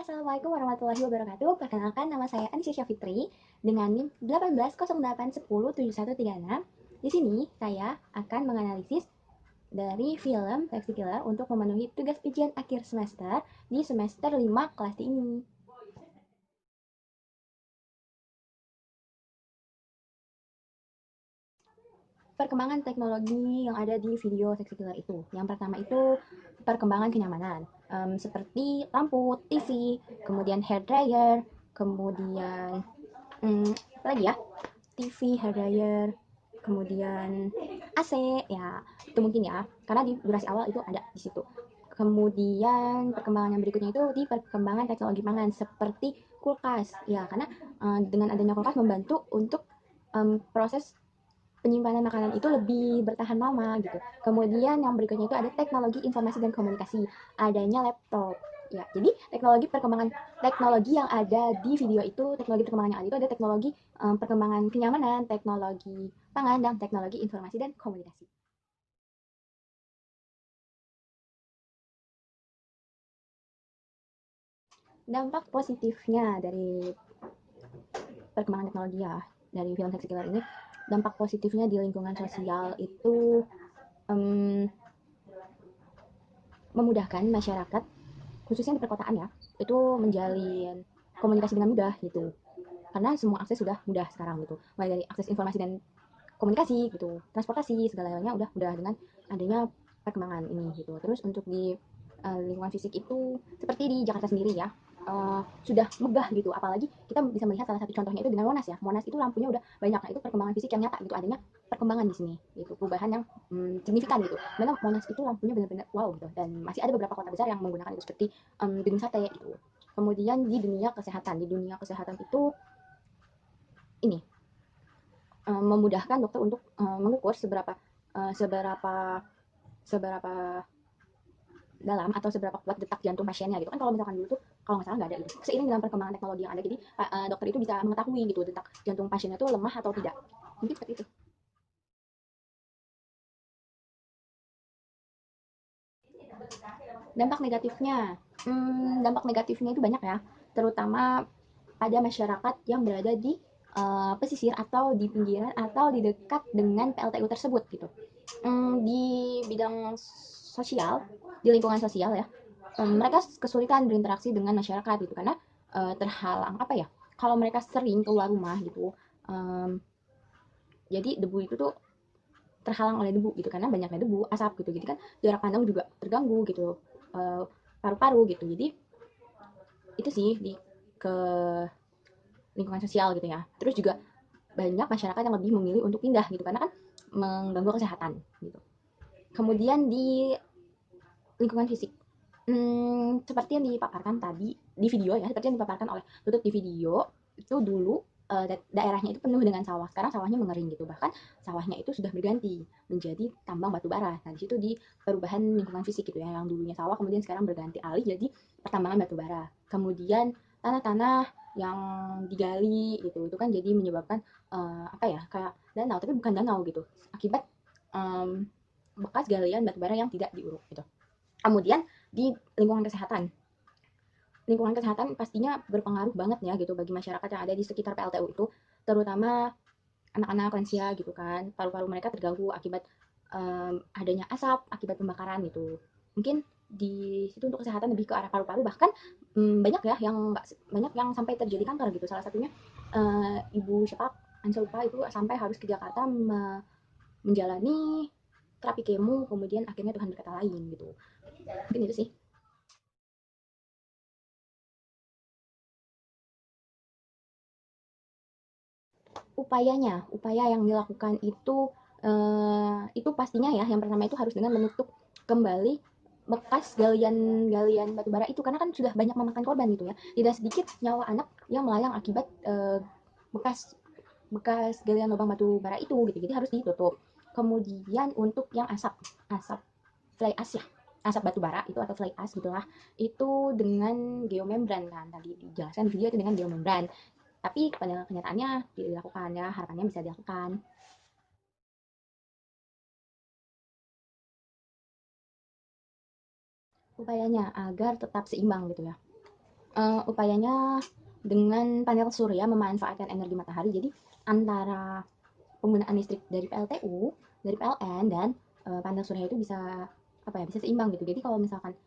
Assalamualaikum warahmatullahi wabarakatuh. Perkenalkan, nama saya Anisya Fitri dengan NIM 1808107136. Di sini saya akan menganalisis dari film Taxi Killer untuk memenuhi tugas ujian akhir semester di semester 5 kelas D ini. Perkembangan teknologi yang ada di video Taxi Killer itu. Yang pertama itu perkembangan kenyamanan, seperti lampu, TV, kemudian hair dryer, kemudian apa lagi ya? TV, hair dryer, kemudian AC, ya itu mungkin ya, karena di durasi awal itu ada di situ. Kemudian perkembangan yang berikutnya itu di perkembangan teknologi pangan seperti kulkas, ya karena dengan adanya kulkas membantu untuk proses penyimpanan makanan itu lebih bertahan lama gitu. Kemudian yang berikutnya itu ada teknologi informasi dan komunikasi, adanya laptop. Ya, jadi teknologi yang ada di video itu, teknologi perkembangan yang ada itu ada teknologi perkembangan kenyamanan, teknologi pangan, dan teknologi informasi dan komunikasi. Dampak positifnya dari perkembangan teknologi ya, dari film Sex Killer ini, dampak positifnya di lingkungan sosial itu memudahkan masyarakat, khususnya di perkotaan ya, itu menjalin komunikasi dengan mudah gitu. Karena semua akses sudah mudah sekarang gitu. Mulai dari akses informasi dan komunikasi gitu, transportasi segalanya udah mudah dengan adanya perkembangan ini gitu. Terus untuk di lingkungan fisik itu seperti di Jakarta sendiri ya, sudah megah gitu. Apalagi kita bisa melihat salah satu contohnya itu dengan Monas ya. Monas itu lampunya udah banyak. Nah, itu perkembangan fisik yang nyata gitu. Adanya perkembangan di sini gitu. Perubahan yang signifikan gitu. Memang Monas itu lampunya benar-benar wow gitu. Dan masih ada beberapa kota besar yang menggunakan itu seperti Gedung Sate gitu. Kemudian di dunia kesehatan itu ini memudahkan dokter untuk mengukur seberapa uh, seberapa seberapa dalam atau seberapa kuat detak jantung pasiennya gitu kan. Kalau misalkan dulu tuh kalau nggak salah nggak ada gitu. Seiring dengan perkembangan teknologi yang ada, jadi dokter itu bisa mengetahui gitu detak jantung pasiennya tuh lemah atau tidak. Mungkin seperti itu. Dampak negatifnya, dampak negatifnya itu banyak ya, terutama pada masyarakat yang berada di pesisir atau di pinggiran atau di dekat dengan PLTU tersebut gitu. Di bidang sosial, di lingkungan sosial ya, mereka kesulitan berinteraksi dengan masyarakat gitu karena terhalang apa ya? Kalau mereka sering keluar rumah gitu, jadi debu itu tuh terhalang oleh debu gitu karena banyaknya debu, asap gitu. Jadi kan jarak pandang juga terganggu gitu, paru-paru gitu. Jadi itu sih di ke lingkungan sosial gitu ya. Terus juga banyak masyarakat yang lebih memilih untuk pindah gitu karena kan mengganggu kesehatan gitu. Kemudian di lingkungan fisik, seperti yang dipaparkan tadi di video ya, seperti yang dipaparkan oleh Tutut di video, itu dulu daerahnya itu penuh dengan sawah. Sekarang sawahnya mengering gitu. Bahkan sawahnya itu sudah berganti menjadi tambang batu bara. Nah, di situ di perubahan lingkungan fisik gitu ya, yang dulunya sawah kemudian sekarang berganti alih jadi pertambangan batu bara. Kemudian tanah-tanah yang digali gitu, itu kan jadi menyebabkan apa ya, kayak danau tapi bukan danau gitu. Akibat um, bekas galian batu bara yang tidak diuruk gitu. Kemudian di lingkungan kesehatan pastinya berpengaruh banget ya gitu bagi masyarakat yang ada di sekitar PLTU itu, terutama anak-anak lansia gitu kan, paru-paru mereka terganggu akibat adanya asap akibat pembakaran gitu. Mungkin di situ untuk kesehatan lebih ke arah paru-paru, bahkan banyak ya yang banyak yang sampai terjadi kanker gitu. Salah satunya ibu siapa Ansa lupa itu sampai harus ke Jakarta menjalani terapi kemo, kemudian akhirnya Tuhan berkata lain gitu. Mungkin itu sih. Upaya yang dilakukan itu pastinya ya, yang pertama itu harus dengan menutup kembali bekas galian batu bara itu karena kan sudah banyak memakan korban gitu ya. Tidak sedikit nyawa anak yang melayang akibat bekas bekas galian lubang batu bara itu gitu. Jadi harus ditutup. Kemudian untuk yang asap fly ash ya, asap batu bara itu atau fly ash gitulah, itu dengan geomembran kan tadi dijelaskan di video itu dengan geomembran, tapi pada kenyataannya dilakukan ya, harapannya bisa dilakukan. Upayanya agar tetap seimbang gitu ya. Upayanya dengan panel surya memanfaatkan energi matahari. Jadi antara penggunaan listrik dari PLTU, dari PLN dan panel surya itu bisa apa ya, bisa seimbang gitu. Jadi kalau misalkan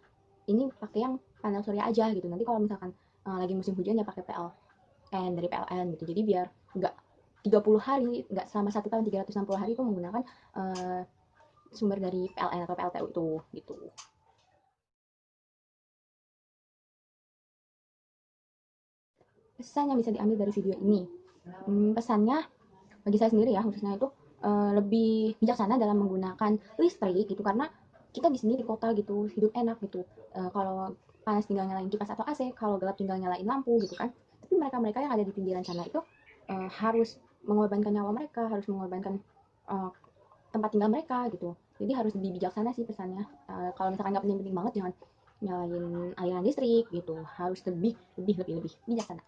ini pakai yang panel surya aja gitu. Nanti kalau misalkan lagi musim hujan ya pakai PLN dari PLN gitu. Jadi biar nggak 30 hari, nggak selama 1 tahun 360 hari itu menggunakan uh, sumber dari PLN atau PLTU itu gitu. Pesan yang bisa diambil dari video ini, pesannya bagi saya sendiri ya khususnya itu lebih bijaksana dalam menggunakan listrik gitu, karena kita di sini di kota gitu hidup enak gitu. Kalau panas tinggal nyalain kipas atau AC, kalau gelap tinggal nyalain lampu gitu kan. Tapi mereka-mereka yang ada di pinggiran sana itu harus mengorbankan nyawa mereka, harus mengorbankan uh, tempat tinggal mereka gitu. Jadi harus lebih bijaksana sih pesannya. Kalau misalkan nggak penting-penting banget jangan nyalain aliran listrik gitu, harus lebih bijaksana.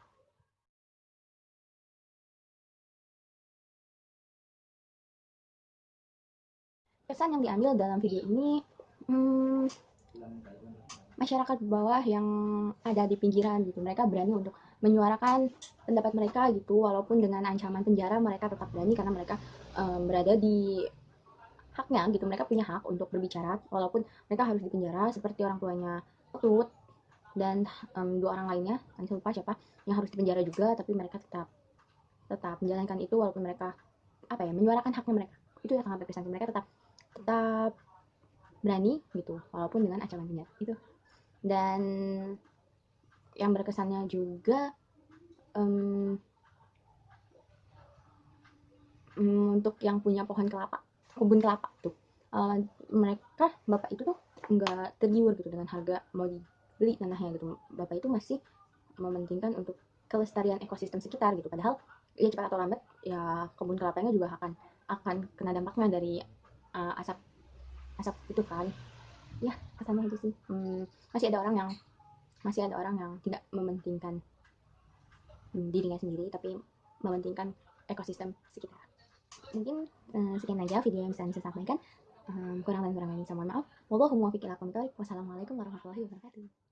Pesan yang diambil dalam video ini, hmm, masyarakat bawah yang ada di pinggiran gitu, mereka berani untuk menyuarakan pendapat mereka gitu, walaupun dengan ancaman penjara mereka tetap berani karena mereka berada di haknya gitu, mereka punya hak untuk berbicara walaupun mereka harus dipenjara seperti orang tuanya Tut dan dua orang lainnya, saya lupa siapa, yang harus dipenjara juga, tapi mereka tetap tetap menjalankan itu walaupun mereka apa ya, menyuarakan haknya mereka. Itu yang sangat berkesan, mereka tetap tetap berani gitu walaupun dengan ancaman penjara itu. Dan yang berkesannya juga um, untuk yang punya pohon kelapa, kebun kelapa tuh, uh, mereka bapak itu tuh nggak tergiur gitu dengan harga mau dibeli tanahnya gitu. Bapak itu masih mementingkan untuk kelestarian ekosistem sekitar gitu, padahal ya cepat atau lambat ya kebun kelapanya juga akan kena dampaknya dari asap asap itu kan. Ya kesannya itu sih. Masih ada orang yang tidak mementingkan dirinya sendiri tapi mementingkan ekosistem sekitar. Mungkin sekian aja video yang bisa saya sampaikan. Kurang dan kurangnya saya mohon maaf. Wassalamualaikum warahmatullahi wabarakatuh.